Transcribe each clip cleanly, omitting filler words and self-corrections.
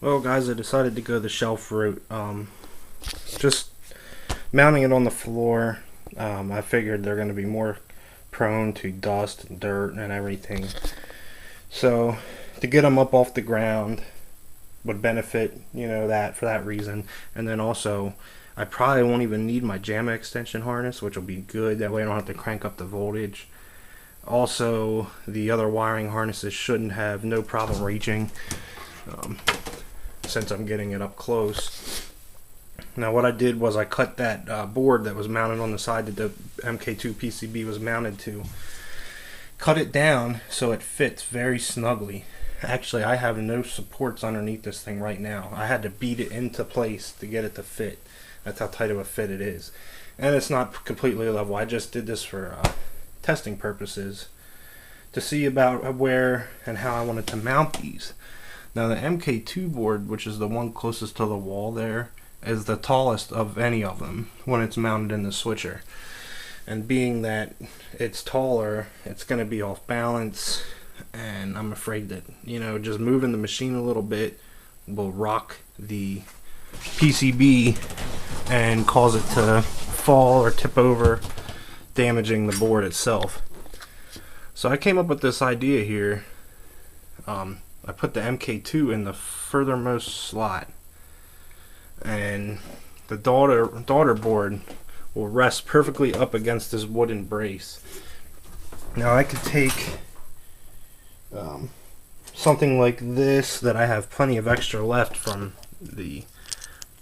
Well, guys, I decided to go the shelf route. Just mounting it on the floor. I figured they're going to be more prone to dust and dirt and everything. So, to get them up off the ground would benefit, that for that reason. And then also, I probably won't even need my JAMA extension harness, which will be good. That way I don't have to crank up the voltage. Also, the other wiring harnesses shouldn't have no problem reaching. Um, since I'm getting it up close. Now what I did was I cut that board that was mounted on the side that the MK2 PCB was mounted to. Cut it down so it fits very snugly. Actually, I have no supports underneath this thing right now. I had to beat it into place to get it to fit. That's how tight of a fit it is. And it's not completely level. I just did this for testing purposes to see about where and how I wanted to mount these. Now the MK2 board, which is the one closest to the wall there, is the tallest of any of them when it's mounted in the switcher. And being that it's taller, it's going to be off balance, and I'm afraid that, just moving the machine a little bit will rock the PCB and cause it to fall or tip over, damaging the board itself. So I came up with this idea here. I put the MK2 in the furthermost slot, and the daughter board will rest perfectly up against this wooden brace. Now I could take something like this that I have plenty of extra left from the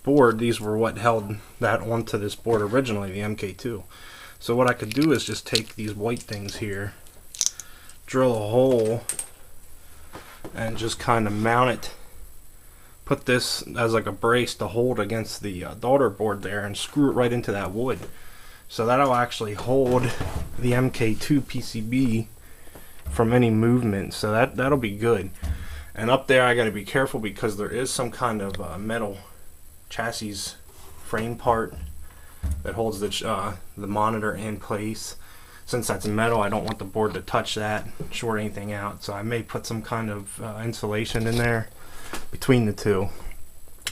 board. These were what held that onto this board originally, the MK2. So what I could do is just take these white things here, drill a hole, and just kind of mount it, put this as like a brace to hold against the daughter board there, and screw it right into that wood. So that'll actually hold the MK2 PCB from any movement, so that'll be good. And up there I got to be careful because there is some kind of metal chassis frame part that holds the monitor in place. Since that's metal, I don't want the board to touch that, short anything out, so I may put some kind of insulation in there between the two.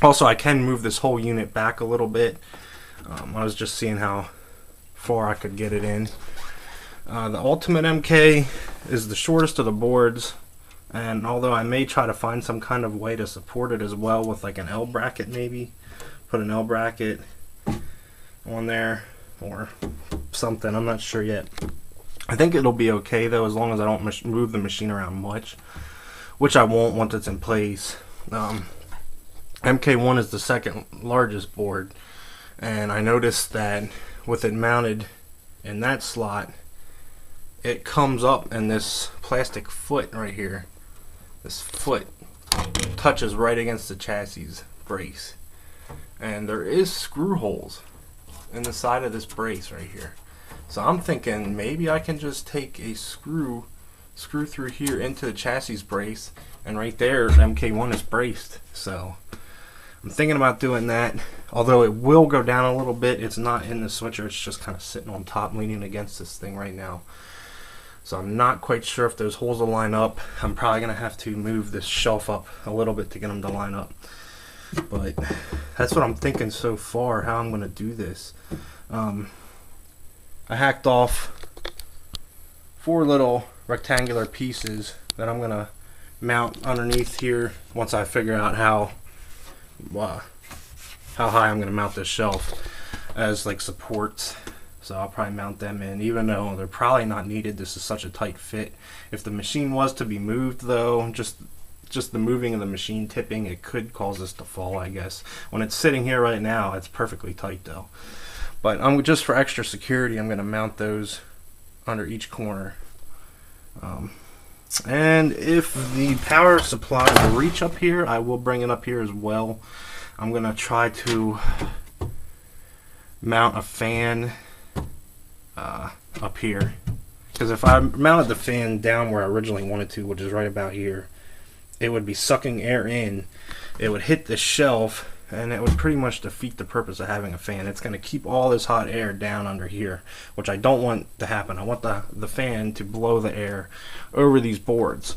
Also, I can move this whole unit back a little bit. I was just seeing how far I could get it in. The Ultimate MK is the shortest of the boards, and although I may try to find some kind of way to support it as well with like an L bracket, maybe put an L bracket on there or something, I'm not sure yet. I think it'll be okay though, as long as I don't move the machine around much, which I won't once it's in place. MK1 is the second largest board, and I noticed that with it mounted in that slot, it comes up and this plastic foot right here, this foot touches right against the chassis brace, and there is screw holes in the side of this brace right here. So I'm thinking maybe I can just take a screw through here into the chassis brace, and right there MK1 is braced. So I'm thinking about doing that. Although it will go down a little bit, it's not in the switcher, it's just kind of sitting on top leaning against this thing right now. So I'm not quite sure if those holes will line up. I'm probably going to have to move this shelf up a little bit to get them to line up. But that's what I'm thinking so far, how I'm going to do this. I hacked off 4 little rectangular pieces that I'm going to mount underneath here once I figure out how high I'm going to mount this shelf as like supports. So I'll probably mount them in, even though they're probably not needed. This is such a tight fit. If the machine was to be moved though, just the moving of the machine tipping, it could cause this to fall, I guess. When it's sitting here right now, it's perfectly tight though. But just for extra security, I'm going to mount those under each corner. And if the power supply will reach up here, I will bring it up here as well. I'm going to try to mount a fan up here, because if I mounted the fan down where I originally wanted to, which is right about here, it would be sucking air in, it would hit the shelf, and it would pretty much defeat the purpose of having a fan. It's going to keep all this hot air down under here, which I don't want to happen. I want the fan to blow the air over these boards.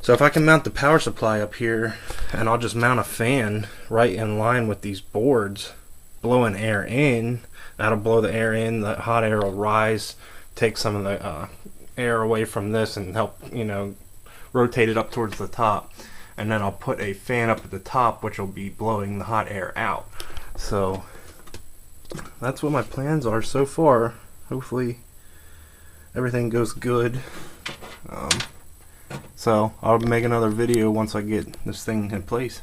So if I can mount the power supply up here, and I'll just mount a fan right in line with these boards, blowing air in. That'll blow the air in, the hot air will rise, take some of the air away from this and help, you know, rotate it up towards the top. And then I'll put a fan up at the top which will be blowing the hot air out. So that's what my plans are so far. Hopefully everything goes good. So I'll make another video once I get this thing in place.